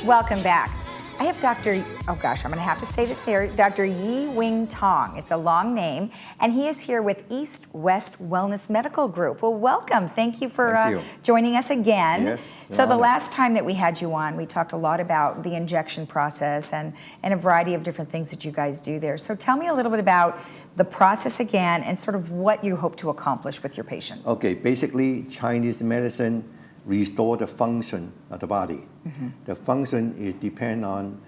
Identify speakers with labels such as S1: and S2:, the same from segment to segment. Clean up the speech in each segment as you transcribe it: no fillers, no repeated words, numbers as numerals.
S1: Welcome back. I have Dr. Oh gosh, I'm going to have to say this here, Dr. Yi Wing Tong. It's a long name, and he is here with East West Wellness Medical Group. Well, welcome. Thank you for joining us again.
S2: Yes,
S1: so the last time that we had you on, we talked a lot about the injection process and a variety of different things that you guys do there. So tell me a little bit about the process again and sort of what you hope to accomplish with your patients.
S2: Okay, basically Chinese medicine restore the function of the body. The function is depend on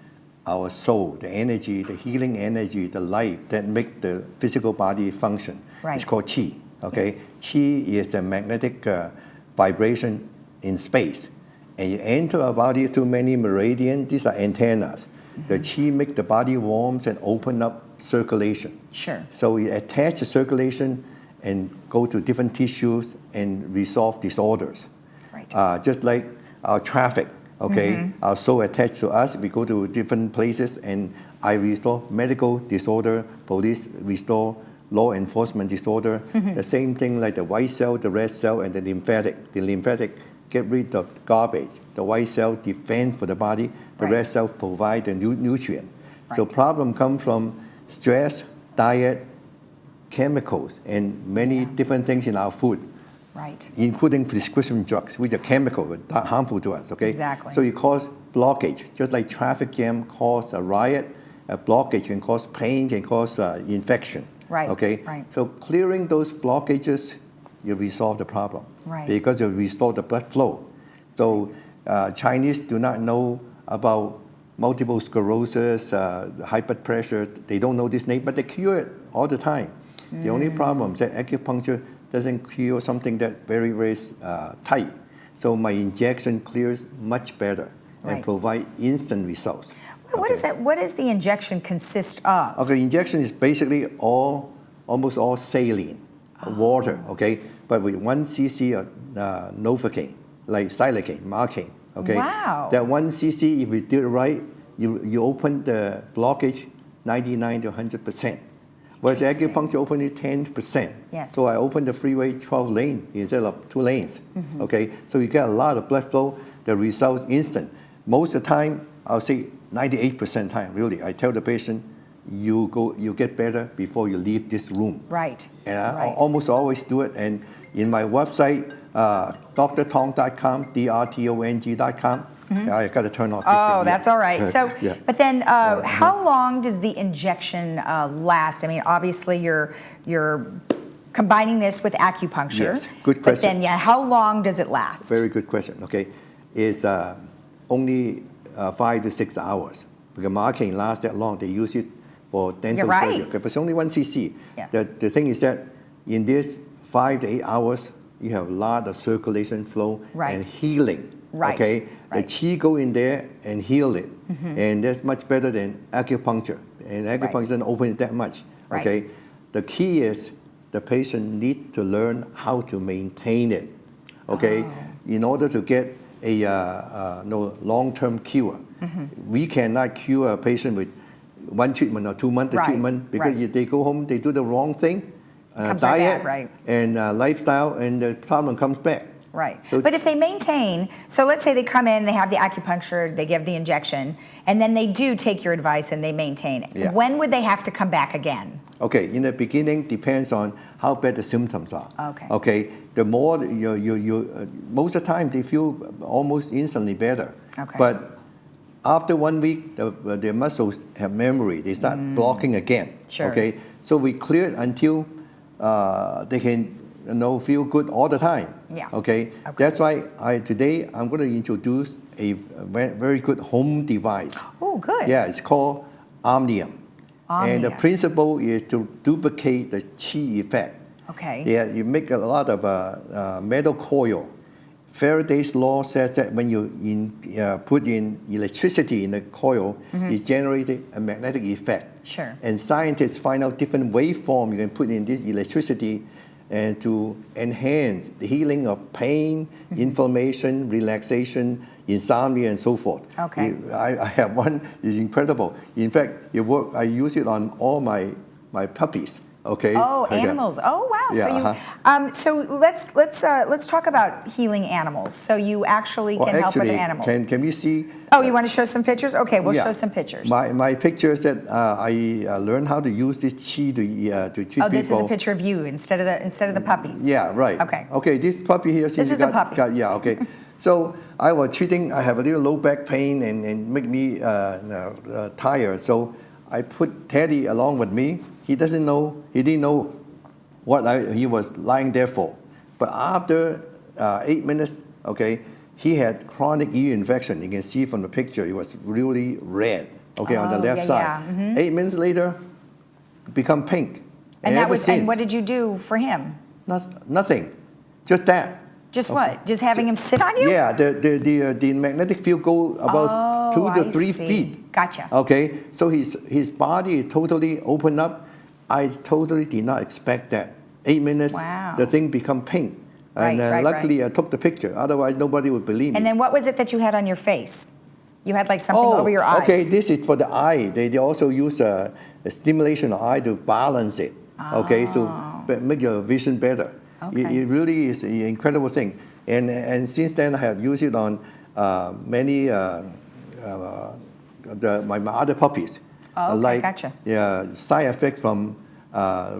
S2: our soul, the energy, the healing energy, the life that make the physical body function.
S1: Right.
S2: It's called qi. Okay,
S1: Yes.
S2: qi is a magnetic vibration in space, and you enter our body through many meridians. These are antennas. The qi make the body warm and open up circulation.
S1: Sure.
S2: So we attach the circulation and go to different tissues and resolve disorders.
S1: Right.
S2: Just like our traffic, okay? Our soul attached to us, we go to different places and I restore medical disorder, police restore law enforcement disorder. The same thing like the white cell, the red cell, and the lymphatic. The lymphatic get rid of garbage. The white cell defend for the body. The red cell provide the nutrient. So problem come from stress, diet, chemicals, and many different things in our food.
S1: Right.
S2: Including prescription drugs, which are chemical, but harmful to us, okay?
S1: Exactly.
S2: So it cause blockage, just like traffic jam cause a riot, a blockage can cause pain, can cause infection,
S1: Right.
S2: okay?
S1: Right.
S2: So clearing those blockages, you resolve the problem.
S1: Right.
S2: Because you restore the blood flow. So Chinese do not know about multiple sclerosis, high blood pressure, they don't know this name, but they cure it all the time. The only problem is that acupuncture doesn't cure something that very, very tight. So my injection clears much better and provide instant results.
S1: What is that? What does the injection consist of?
S2: Okay, injection is basically almost all saline, water, okay? But with 1 cc of Novocaine, like xylocaine, Marcaine, okay?
S1: Wow.
S2: That 1 cc, if you do it right, you open the blockage 99 to 100%. Whereas acupuncture open it 10%.
S1: Yes.
S2: So I open the freeway 12 lanes instead of 2 lanes. Okay, so you get a lot of blood flow. The results instant. Most of the time, I'll say 98% time. Really, I tell the patient, you get better before you leave this room.
S1: Right.
S2: And I almost always do it. And in my website, drtong.com, drtong.com. I got to turn off this thing.
S1: That's all right. So, but then how long does the injection last? I mean, obviously you're combining this with acupuncture.
S2: Yes, good question.
S1: But then, how long does it last?
S2: Very good question. Okay, it's only 5 to 6 hours because Marcaine lasts that long. They use it for dental surgery. Okay, but it's only 1 cc.
S1: Yeah.
S2: The thing is that in this 5 to 8 hours, you have a lot of circulation flow and healing.
S1: Right.
S2: Okay, the qi go in there and heal it, and that's much better than acupuncture. And acupuncture doesn't open it that much. Okay, the key is the patient need to learn how to maintain it. Okay, in order to get a long-term cure, we cannot cure a patient with 1 treatment or 2 months treatment because if they go home, they do the wrong thing, diet and lifestyle, and the problem comes back.
S1: Right. So, but if they maintain, so let's say they come in, they have the acupuncture, they give the injection, and then they do take your advice and they maintain. When would they have to come back again?
S2: Okay, in the beginning, depends on how bad the symptoms are.
S1: Okay.
S2: Okay, the more most of the time they feel almost instantly better.
S1: Okay.
S2: But after 1 week, the muscles have memory. They start blocking again.
S1: Sure.
S2: Okay, so we clear it until they can feel good all the time.
S1: Yeah.
S2: Okay. That's why today I'm going to introduce a very good home device.
S1: Oh, good.
S2: Yeah, it's called Omnium. And the principle is to duplicate the qi effect.
S1: Okay.
S2: Yeah, you make a lot of metal coil. Faraday's law says that when you put in electricity in the coil, it generates a magnetic effect.
S1: Sure.
S2: And scientists find out different waveform you can put in this electricity and to enhance the healing of pain, inflammation, relaxation, insomnia, and so forth.
S1: Okay.
S2: I have one, it's incredible. In fact, I use it on all my puppies. Okay.
S1: Oh,
S2: okay.
S1: animals. Oh, wow.
S2: Yeah,
S1: So let's talk about healing animals. So you actually can help with animals.
S2: Can we see?
S1: Oh, you want to show some pictures? Okay, we'll
S2: Yeah.
S1: show some pictures.
S2: My pictures that I learned how to use this chi to treat people.
S1: Oh, this is a picture of you instead of the puppies.
S2: Yeah, right.
S1: Okay.
S2: Okay, this puppy here.
S1: This is the puppies.
S2: Yeah, okay. So I was treating. I have a little low back pain and make me tired. So I put Teddy along with me. He didn't know what he was lying there for. But after 8 minutes, okay, he had chronic ear infection. You can see from the picture, it was really red, okay, on the left side.
S1: Yeah. Mm-hmm.
S2: 8 minutes later, become pink.
S1: And
S2: ever since,
S1: and what did you do for him?
S2: nothing, just that.
S1: Just what? Just having him sit on you?
S2: Yeah, the magnetic field go about 2 to 3
S1: see.
S2: feet.
S1: Gotcha.
S2: Okay, so his body totally opened up. I totally did not expect that. 8 minutes,
S1: Wow.
S2: the thing become pink. And luckily I took the picture. Otherwise, nobody would believe me.
S1: And then what was it that you had on your face? You had like something over your eyes.
S2: Okay, this is for the eye. They also use a stimulation of eye to balance it. Okay, so make your vision better.
S1: Okay.
S2: It really is an incredible thing. And since then, I have used it on many my other puppies.
S1: Oh, okay,
S2: like
S1: gotcha.
S2: side effect from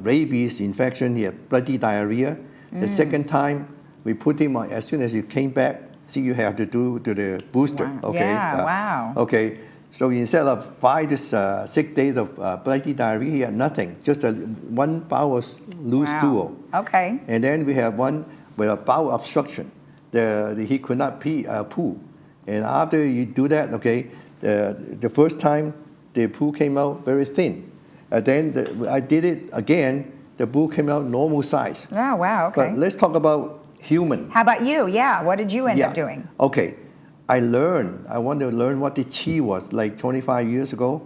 S2: rabies infection. He had bloody diarrhea. The second time we put him on, as soon as he came back, see, you have to do to the booster.
S1: Wow.
S2: Okay.
S1: Yeah, wow.
S2: Okay. So instead of 5 to 6 days of bloody diarrhea, he had nothing. Just one bowel loose stool.
S1: Okay.
S2: And then we have one with a bowel obstruction. He could not poo. And after you do that, okay, the first time the poo came out very thin. Then I did it again. The poo came out normal size.
S1: Oh, wow. Okay.
S2: But let's talk about human.
S1: How about you? Yeah. What did you end up doing?
S2: Okay. I wanted to learn what the chi was like 25 years ago.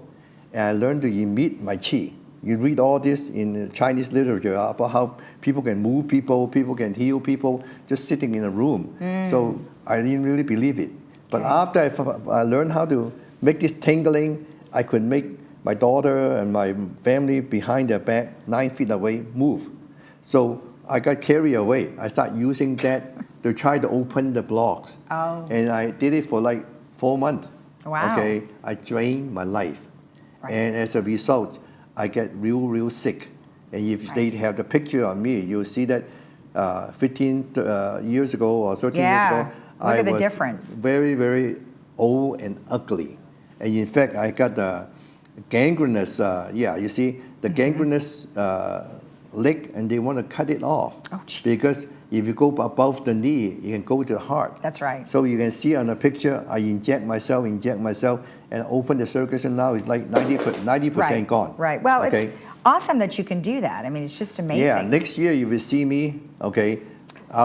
S2: And I learned to emit my chi. You read all this in Chinese literature about how people can move people can heal people just sitting in a room. So I didn't really believe it. But after I learned how to make this tingling, I could make my daughter and my family behind their back 9 feet away move. So I got carried away. I started using that to try to open the blocks.
S1: Oh.
S2: And I did it for like 4 months.
S1: Wow.
S2: Okay, I drained my life.
S1: Right.
S2: And as a result, I get real sick. And if they have the picture of me, you'll see that 15 years ago or 13 years ago,
S1: Look
S2: I
S1: at the
S2: was
S1: difference.
S2: very old and ugly. And in fact, I got the gangrenous, you see, the gangrenous leg, and they want to cut it off.
S1: Oh, jeez.
S2: Because if you go above the knee, you can go to the heart.
S1: That's right.
S2: So you can see on the picture, I inject myself, and open the circulation. Now it's like 90% gone.
S1: Right. Well,
S2: okay?
S1: it's awesome that you can do that. I mean, it's just amazing.
S2: Yeah. Next year you will see me. Okay.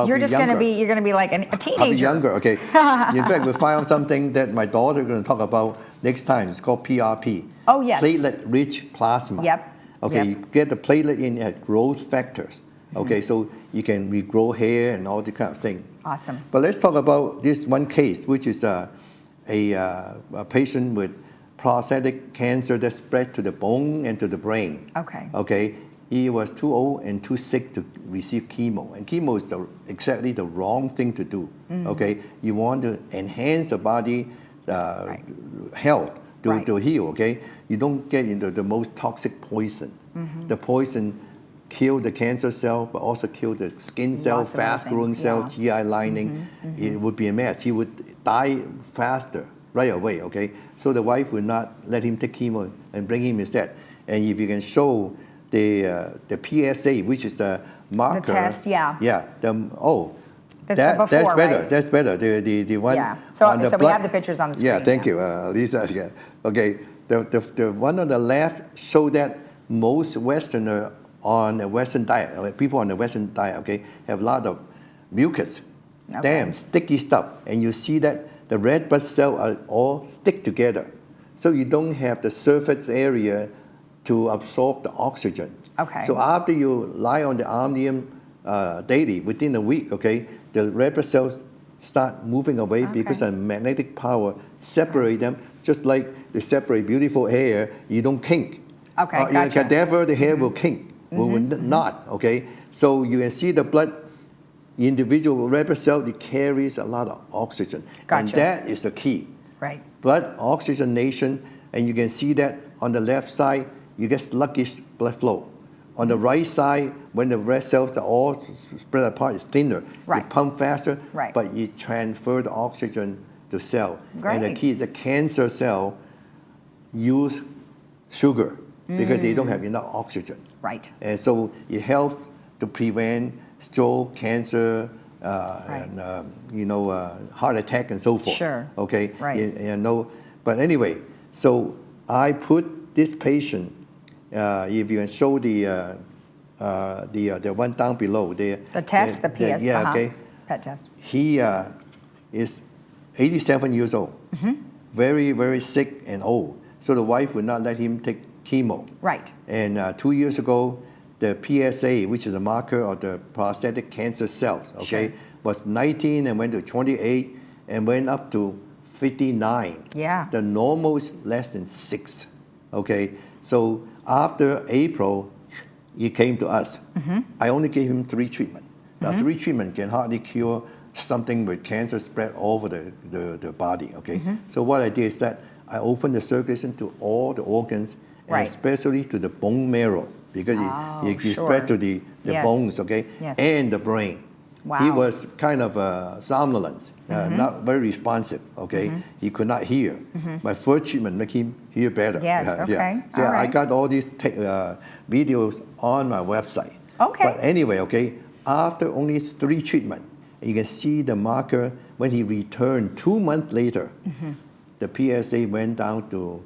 S1: You're gonna be like a teenager.
S2: I'll be younger. Okay. In fact, we found something that my daughter is going to talk about next time. It's called PRP.
S1: Oh, yes.
S2: Platelet-rich plasma.
S1: Yep.
S2: Okay.
S1: Yep.
S2: You get the platelet in at growth factors. Okay. So you can regrow hair and all the kind of thing.
S1: Awesome.
S2: But let's talk about this one case, which is a patient with prostatic cancer that spread to the bone and to the brain.
S1: Okay.
S2: Okay. He was too old and too sick to receive chemo. And chemo is exactly the wrong thing to do. Okay. You want to enhance the body health to heal. Okay. You don't get into the most toxic poison. The poison kill the cancer cell, but also kill the skin cell,
S1: Lots of other
S2: fast-growing
S1: things,
S2: cell, GI lining. It would be a mess. He would die faster right away. Okay. So the wife would not let him take chemo and bring him instead. And if you can show the PSA, which is the marker.
S1: The test, yeah.
S2: Yeah.
S1: That's before,
S2: better.
S1: right?
S2: That's better. The one.
S1: Yeah. So
S2: on the
S1: we
S2: blood.
S1: have the pictures on the screen.
S2: Yeah. Thank you, Lisa. Yeah. Okay. The one on the left show that most Westerner on a Western diet, people on the Western diet, okay, have a lot of mucus, damn sticky stuff, and you see that the red blood cells are all stick together, so you don't have the surface area to absorb the oxygen.
S1: Okay.
S2: So after you lie on the armenium daily, within a week, okay, the red blood cells start moving away because of magnetic power separate them, just like they separate beautiful hair. You don't kink.
S1: Okay,
S2: In a cadaver, the hair will kink.
S1: Mm-hmm.
S2: not, okay? So you can see the blood, individual red blood cell, it carries a lot of oxygen.
S1: Gotcha.
S2: And that is the key.
S1: Right.
S2: Blood oxygenation, and you can see that on the left side, you get sluggish blood flow. On the right side, when the red cells are all spread apart, it's thinner.
S1: Right.
S2: You pump faster,
S1: right.
S2: but you transfer the oxygen to cell.
S1: Great.
S2: And the key is a cancer cell use sugar because they don't have enough oxygen.
S1: Right.
S2: And so it helps to prevent stroke, cancer,
S1: right.
S2: and heart attack and so forth.
S1: Sure.
S2: Okay.
S1: Right.
S2: But anyway, so I put this patient. If you can show the one down below, the
S1: test, the PS,
S2: yeah, okay.
S1: PET test.
S2: He is 87 years old, very, very sick and old. So the wife would not let him take chemo.
S1: Right.
S2: And 2 years ago, the PSA, which is a marker of the prostatic cancer cells, okay,
S1: sure.
S2: was 19 and went to 28 and went up to 59.
S1: Yeah.
S2: The normal is less than 6, okay? So after April, he came to us. I only gave him 3 treatments. Now, 3 treatments can hardly cure something with cancer spread all over the body, okay? So what I did is that I opened the circulation to all the organs, and
S1: right.
S2: especially to the bone marrow, because it
S1: sure.
S2: spread to the
S1: yes.
S2: bones, okay?
S1: Yes.
S2: And the brain.
S1: Wow.
S2: He was kind of somnolent, not very responsive, okay? He could not hear. My first treatment made him hear better.
S1: Yes, okay.
S2: Yeah. So
S1: all right.
S2: I got all these videos on my website.
S1: Okay.
S2: But anyway, okay, after only 3 treatments, you can see the marker when he returned 2 months later, the PSA went down to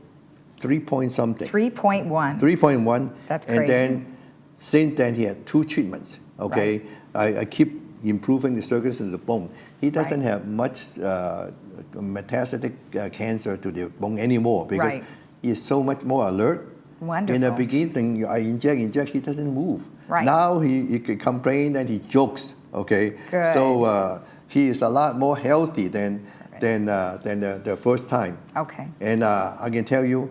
S2: 3 point something.
S1: 3.1.
S2: 3.1.
S1: That's crazy.
S2: And then, since then, he had 2 treatments, okay? Right. I keep improving the circulation of the bone. He doesn't
S1: right.
S2: have much metastatic cancer to the bone anymore because
S1: right.
S2: he is so much more alert.
S1: Wonderful.
S2: In the beginning, I inject, he doesn't move.
S1: Right.
S2: Now he can complain and he jokes, okay?
S1: Good.
S2: So he is a lot more healthy than the first time.
S1: Okay.
S2: And I can tell you,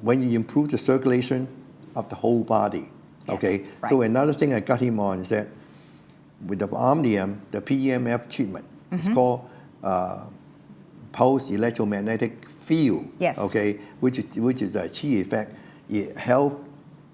S2: when you improve the circulation of the whole body,
S1: yes.
S2: okay?
S1: Right.
S2: So another thing I got him on is that with the Omnium, the PEMF treatment, it's called pulse electromagnetic field,
S1: yes.
S2: okay? Which is a chi effect. It helps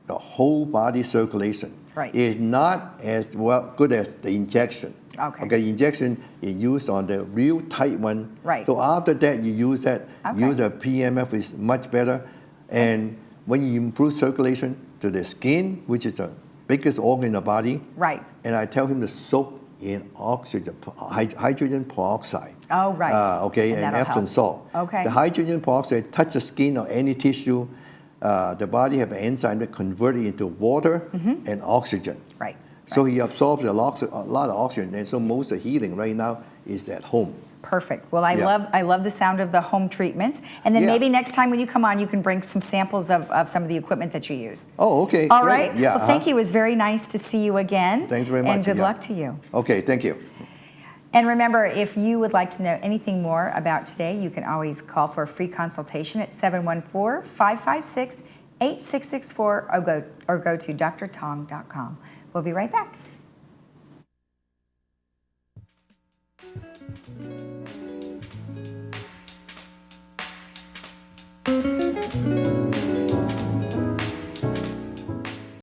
S2: the whole body circulation.
S1: Right.
S2: It's not as good as the injection.
S1: Okay.
S2: Okay, injection is used on the real tight one.
S1: Right.
S2: So after that, you use that.
S1: Okay.
S2: Use a PMF is much better. And when you improve circulation to the skin, which is the biggest organ in the body.
S1: Right.
S2: And I tell him to soak in oxygen, hydrogen peroxide.
S1: Oh, right.
S2: Okay, and Epsom salt.
S1: Okay.
S2: The hydrogen peroxide touch the skin or any tissue. The body have an enzyme that convert it into water and oxygen.
S1: Right.
S2: So he absorbs a lot of oxygen, and so most of the healing right now is at home.
S1: Perfect. Well, I love the sound of the home treatments. And then maybe next time when you come on, you can bring some samples of some of the equipment that you use.
S2: Oh, okay.
S1: All
S2: great.
S1: right.
S2: Yeah.
S1: Well, thank you. It was very nice to see you again.
S2: Thanks very much.
S1: And good luck to you.
S2: Okay, thank you.
S1: And remember, if you would like to know anything more about today, you can always call for a free consultation at 714-556-8664 or go to drtong.com. We'll be right back.